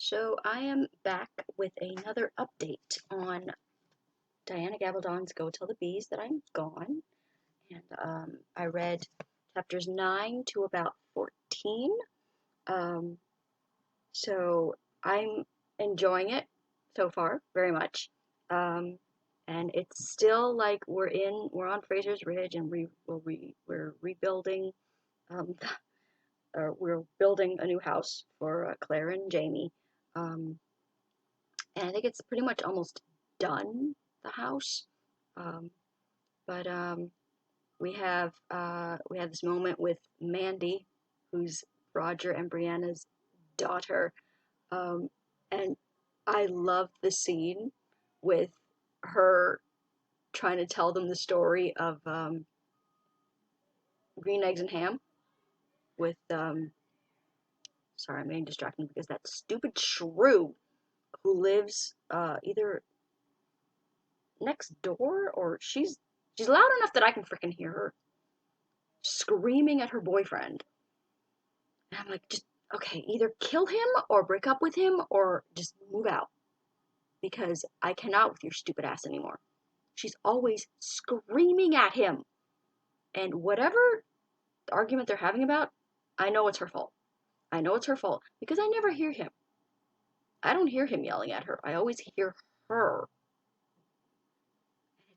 So I am back with another update on Diana Gabaldon's Go Tell the Bees that I'm gone. And I read chapters 9 to about 14. Um, so I'm enjoying it so far very much. Um, and it's still like we're on Fraser's Ridge and we're rebuilding, um, or we're building a new house for Claire and Jamie. Um, and I think it's pretty much almost done, the house. Um, but we have this moment with Mandy, who's Roger and Brianna's daughter, um, and I love the scene with her trying to tell them the story of Green Eggs and Ham with sorry, I'm getting distracted because that stupid shrew who lives either next door or she's loud enough that I can freaking hear her screaming at her boyfriend. And I'm like, just okay, either kill him or break up with him or just move out because I cannot with your stupid ass anymore. She's always screaming at him. And whatever argument they're having about, I know it's her fault. I know it's her fault because I never hear him. I don't hear him yelling at her. I always hear her.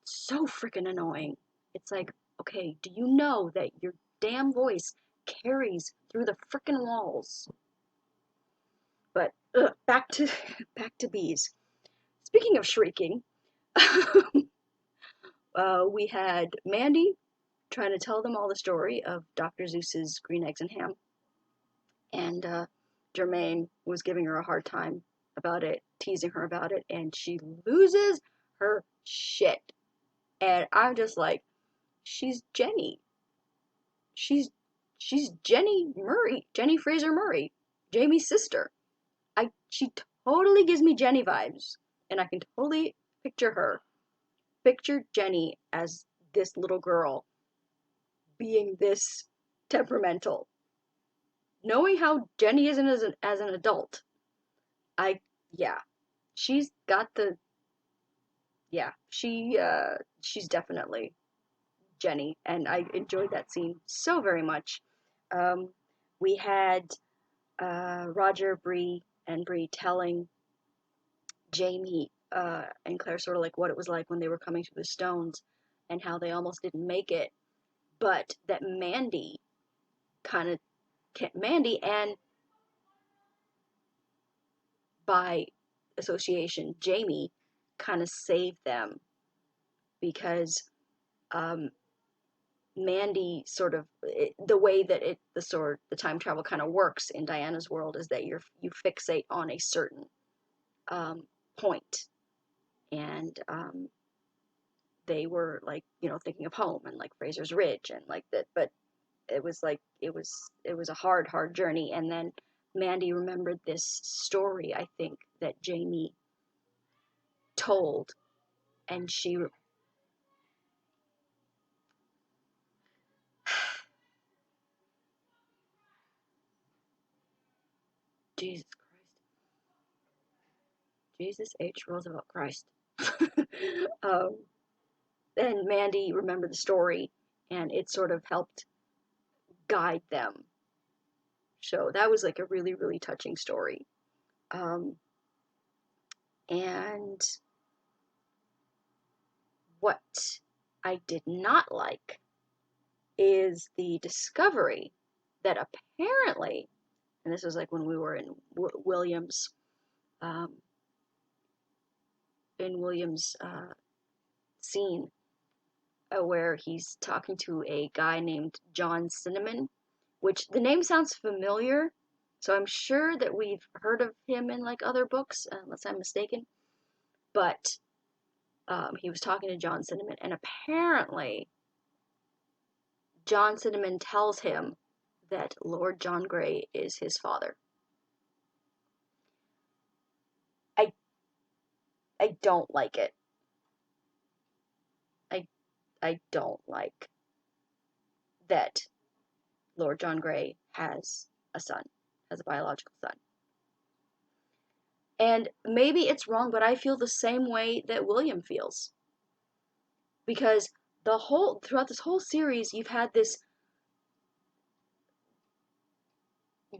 It's so freaking annoying. It's like, okay, do you know that your damn voice carries through the freaking walls? But back to back to bees. Speaking of shrieking, we had Mandy trying to tell them all the story of Dr. Seuss's Green Eggs and Ham, and Germaine was giving her a hard time about it, teasing her about it, and she loses her shit. And I'm just like, she's Jenny. She's she's Jenny Murray, Jenny Fraser Murray, Jamie's sister. She totally gives me Jenny vibes, and I can totally picture her. Picture Jenny as this little girl being this temperamental. Knowing how Jenny is as an adult, I yeah, she's got the yeah, she's definitely Jenny, and I enjoyed that scene so very much. Um, we had Roger, Bree, and Bree telling Jamie and Claire sort of like what it was like when they were coming through the stones and how they almost didn't make it, but that kind of Mandy and by association Jamie kind of saved them because um, Mandy sort of the way that the time travel kind of works in Diana's world is that you fixate on a certain um, point and they were like thinking of home and like Fraser's Ridge and like that, but it was like it was a hard journey. And then Mandy remembered this story, I think, that Jamie told, and Jesus Christ, Jesus H. Roosevelt Christ. um, and Mandy remembered the story, and it sort of helped guide them. So that was like a really touching story. Um, and what I did not like is the discovery that apparently, and this was like when we were in Williams, um, scene where he's talking to a guy named John Cinnamon, which the name sounds familiar, so I'm sure that we've heard of him in like other books, unless I'm mistaken. But he was talking to John Cinnamon, and apparently John Cinnamon tells him that Lord John Grey is his father. I I don't like it. I I don't like that Lord John Grey has a son, has a biological son. And maybe it's wrong, but I feel the same way that William feels. Because throughout this whole series, you've had this.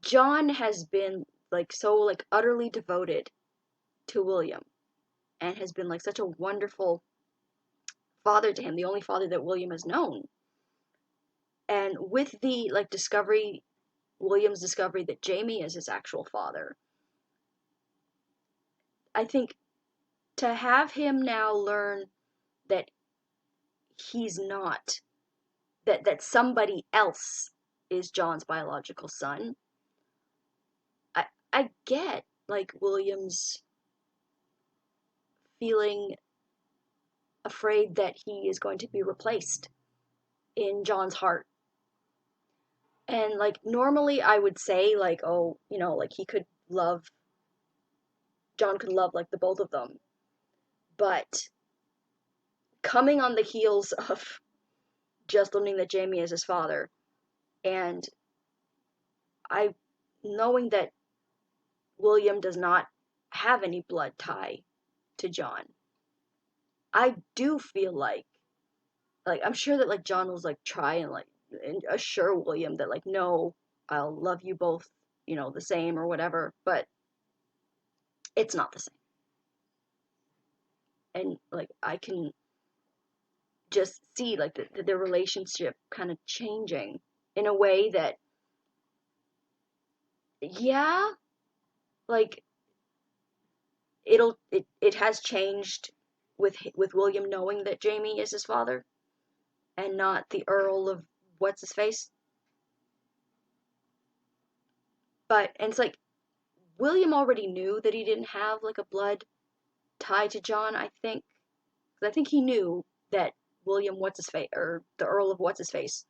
John has been like so like utterly devoted to William and has been like such a wonderful father to him, the only father that William has known. And with the like discovery, William's discovery that Jamie is his actual father, I think to have him now learn that he's not, that somebody else is John's biological son, I I get like William's feeling afraid that he is going to be replaced in John's heart. And like normally I would say like, oh, like he could love John could love like the both of them. But coming on the heels of just learning that Jamie is his father and I knowing that William does not have any blood tie to John, I do feel like I'm sure that like John was like try and assure William that like no, I'll love you both, the same or whatever, but it's not the same. And like I can just see like the relationship kind of changing in a way that yeah, like it has changed with William knowing that Jamie is his father and not the Earl of what's his face. But and it's like William already knew that he didn't have like a blood tie to John, I think. 'Cause I think he knew that William what's his face or the Earl of what's his face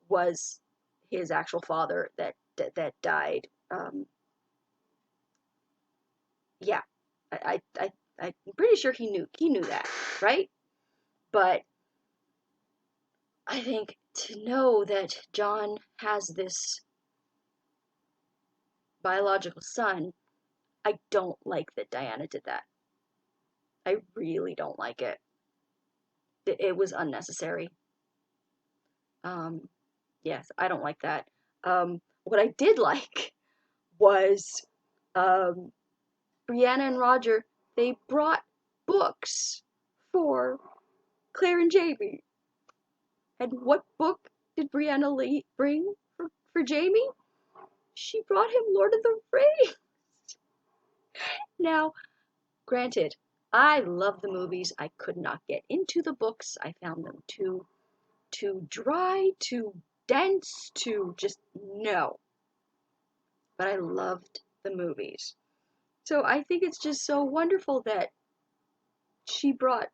was his actual father that died. Yeah, I'm pretty sure he knew that, right? But I think to know that John has this biological son, I don't like that Diana did that. I really don't like it. It was unnecessary. Um, yes, I don't like that. What I did like was um, Brianna and Roger. They brought books for Claire and Jamie. And what book did Brianna bring for Jamie? She brought him Lord of the Rings. Now, granted, I love the movies. I could not get into the books. I found them too dry, too dense, too just no. But I loved the movies. So I think it's just so wonderful that she brought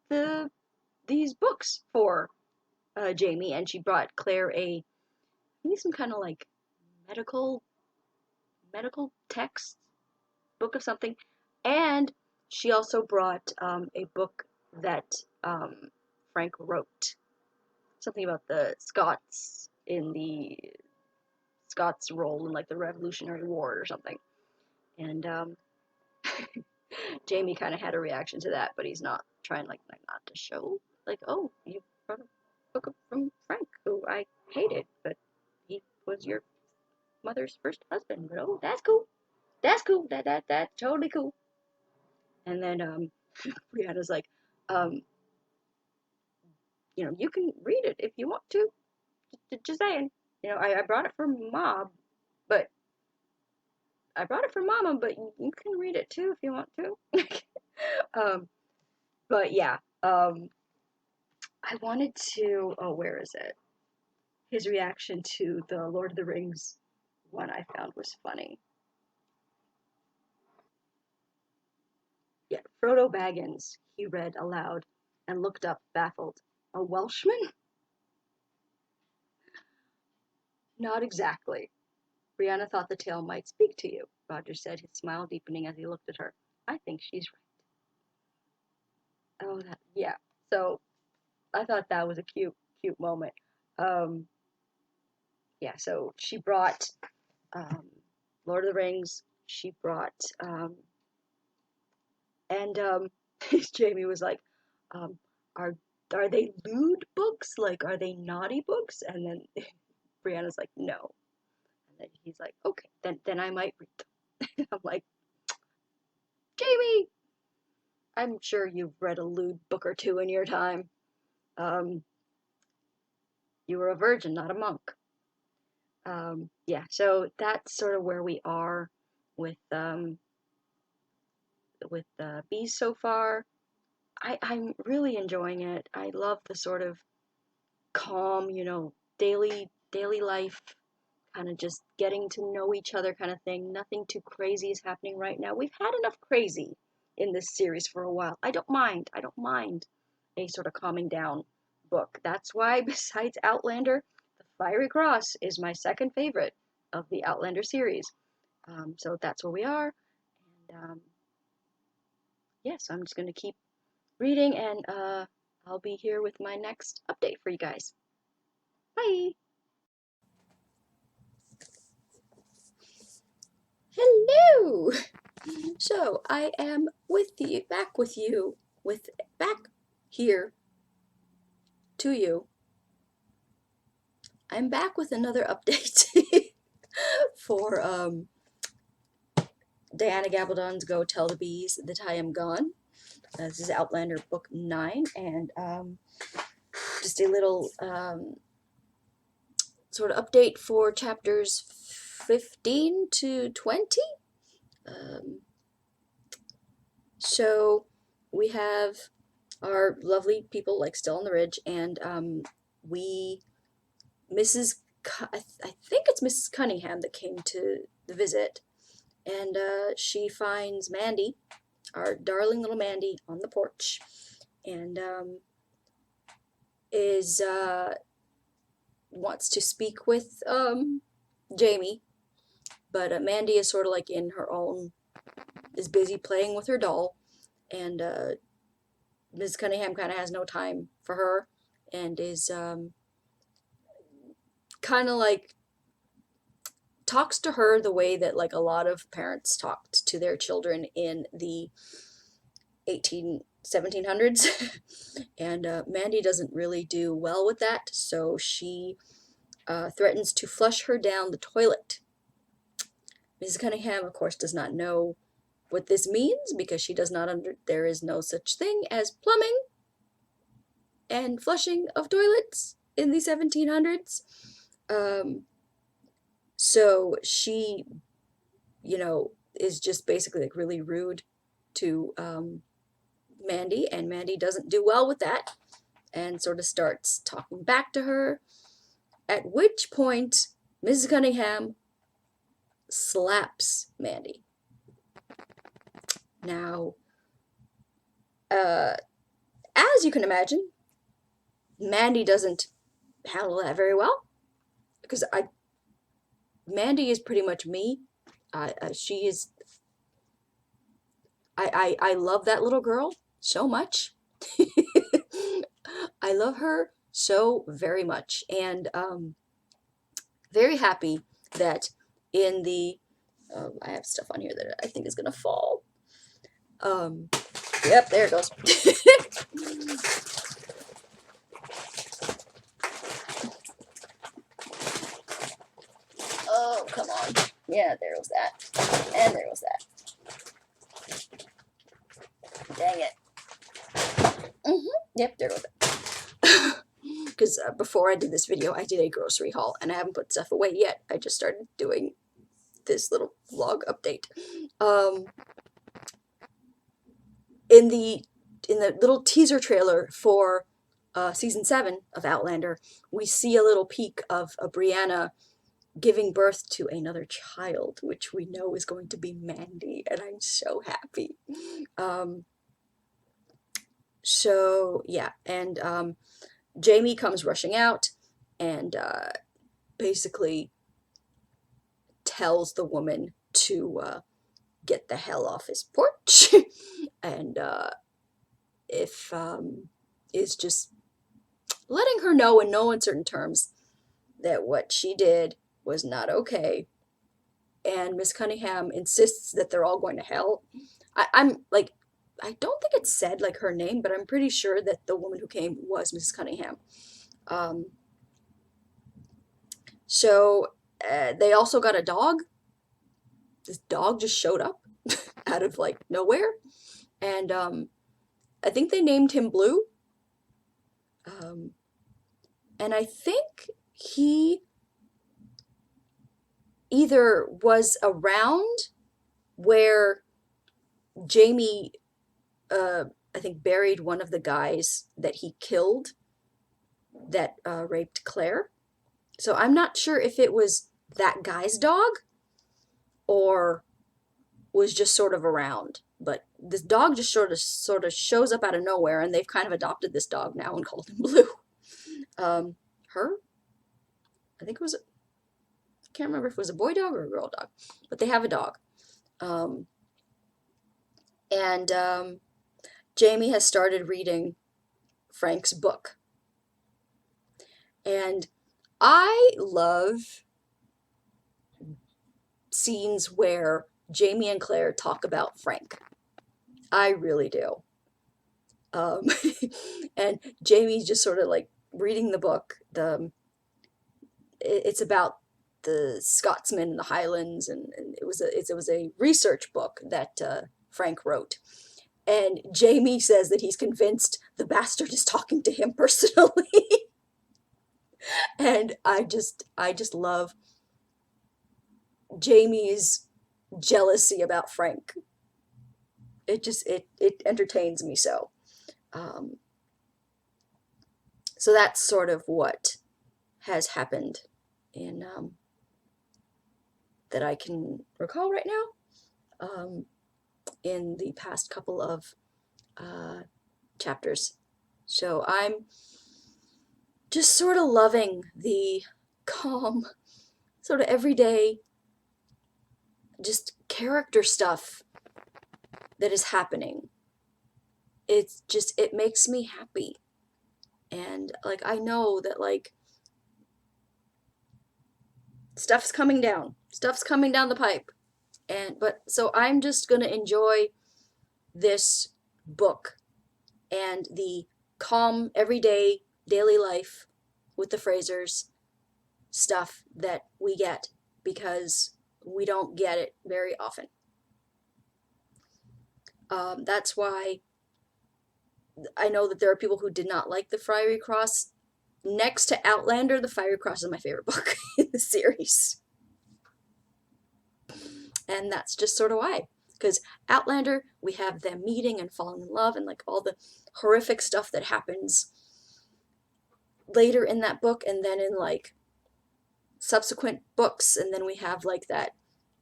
the these books for Jamie, and she brought Claire maybe some kind of like medical medical text book of something, and she also brought a book that Frank wrote, something about the Scots role in like the Revolutionary War or something, and Jamie kind of had a reaction to that, but he's not trying like not to show like, oh, you brought a book from Frank, who I hated, but he was your mother's first husband. But oh, that's cool. That's cool. That's totally cool. And then Brianna's like, um, you can read it if you want to. Just saying. I brought it for mom, but I brought it for mama, but you can read it too if you want to. um, but yeah, I wanted to. Oh, where is it? His reaction to the Lord of the Rings one I found was funny. Yeah, Frodo Baggins, he read aloud and looked up, baffled. A Welshman? Not exactly. Brianna thought the tale might speak to you, Roger said, his smile deepening as he looked at her. I think she's right. Oh, yeah. So I thought that was a cute moment. Yeah, so she brought um, Lord of the Rings. she brought, and Jamie was like, um, are are they lewd books? Like, are they naughty books? And then Brianna's like, no. And then he's like, okay, then I might read them. I'm like, Jamie, I'm sure you've read a lewd book or two in your time. Um, you were a virgin, not a monk. Yeah, so that's sort of where we are with bees so far. I'm really enjoying it. I love the sort of calm, daily life, kind of just getting to know each other kind of thing. Nothing too crazy is happening right now. We've had enough crazy in this series for a while. I don't mind. I don't mind a sort of calming down book. That's why, besides Outlander, The Fiery Cross is my second favorite of the Outlander series. So that's where we are. And yes, I'm just going to keep reading, and I'll be here with my next update for you guys. Bye! Hello! So I am back here to you. I'm back with another update for Diana Gabaldon's Go Tell the Bees That I Am Gone. This is Outlander Book 9, and just a little sort of update for chapters 15 to 20. So we have our lovely people like still on the ridge, and I think it's Mrs. Cunningham that came to visit, and she finds Mandy, our darling little Mandy, on the porch, and is wants to speak with Jamie, but Mandy is sort of like in her own, is busy playing with her doll, and Ms. Cunningham kind of has no time for her, and is kind of like talks to her the way that like a lot of parents talked to their children in the 1700s. And Mandy doesn't really do well with that, so she threatens to flush her down the toilet. Mrs. Cunningham, of course, does not know what this means because she does not there is no such thing as plumbing and flushing of toilets in the 1700s. So she, is just basically like really rude to Mandy, and Mandy doesn't do well with that and sort of starts talking back to her, at which point Mrs. Cunningham slaps Mandy. Now, as you can imagine, Mandy doesn't handle that very well, because Mandy is pretty much me. She is. I love that little girl so much. I love her so very much, and very happy that in the I have stuff on here that I think is gonna fall. Yep, there it goes. Oh, come on. Yeah, there was that. And there was that. Dang it. Yep, there goes it. Because before I did this video, I did a grocery haul, and I haven't put stuff away yet. I just started doing this little vlog update. In the little teaser trailer for season 7 of Outlander, we see a little peek of Brianna giving birth to another child, which we know is going to be Mandy, and I'm so happy. So yeah, and Jamie comes rushing out and basically tells the woman to get the hell off his porch, and if is just letting her know in no uncertain terms that what she did was not okay, and Miss Cunningham insists that they're all going to hell. I'm like, I don't think it said like her name, but I'm pretty sure that the woman who came was Mrs. Cunningham. Um, so they also got a dog. This dog just showed up out of like nowhere, and I think they named him Blue. Um, and I think he either was around where Jamie, uh, I think, buried one of the guys that he killed that raped Claire. So I'm not sure if it was that guy's dog or was just sort of around. But this dog just sort of shows up out of nowhere, and they've kind of adopted this dog now and called him Blue. Her, I think it was. I can't remember if it was a boy dog or a girl dog, but they have a dog. Um, and Jamie has started reading Frank's book, and I love scenes where Jamie and Claire talk about Frank. I really do. Um, and Jamie's just sort of like reading the book. It's about the Scotsman in the Highlands, and it was a research book that Frank wrote. And Jamie says that he's convinced the bastard is talking to him personally. And I just love Jamie's jealousy about Frank. It entertains me so. Um, so that's sort of what has happened in that I can recall right now, in the past couple of chapters. So I'm just sort of loving the calm, sort of everyday, just character stuff that is happening. It makes me happy. And like, I know that like stuff's coming down the pipe. But so I'm just gonna enjoy this book and the calm everyday daily life with the Frasers stuff that we get, because we don't get it very often. That's why I know that there are people who did not like the Fiery Cross. Next to Outlander, the Fiery Cross is my favorite book in the series. And that's just sort of why. Because Outlander, we have them meeting and falling in love and like all the horrific stuff that happens later in that book, and then in like subsequent books, and then we have like that.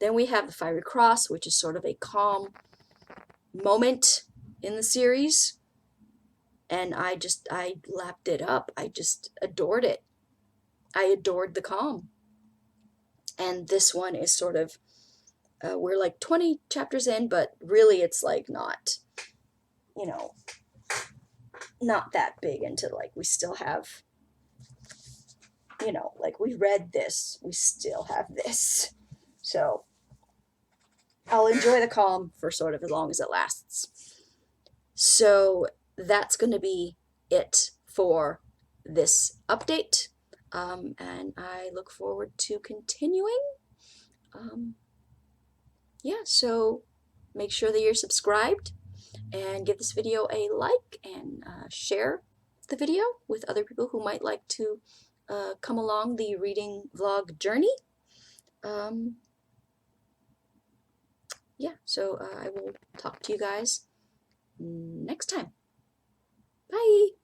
Then we have the Fiery Cross, which is sort of a calm moment in the series. And I lapped it up. I just adored it. I adored the calm. And this one is sort of, we're like 20 chapters in, but really it's like not, you know, not that big into like, we still have, you know, like we read this, we still have this. So I'll enjoy the calm for sort of as long as it lasts. So that's going to be it for this update. And I look forward to continuing. Yeah, so make sure that you're subscribed and give this video a like, and share the video with other people who might like to come along the reading vlog journey. Yeah, so I will talk to you guys next time. Bye!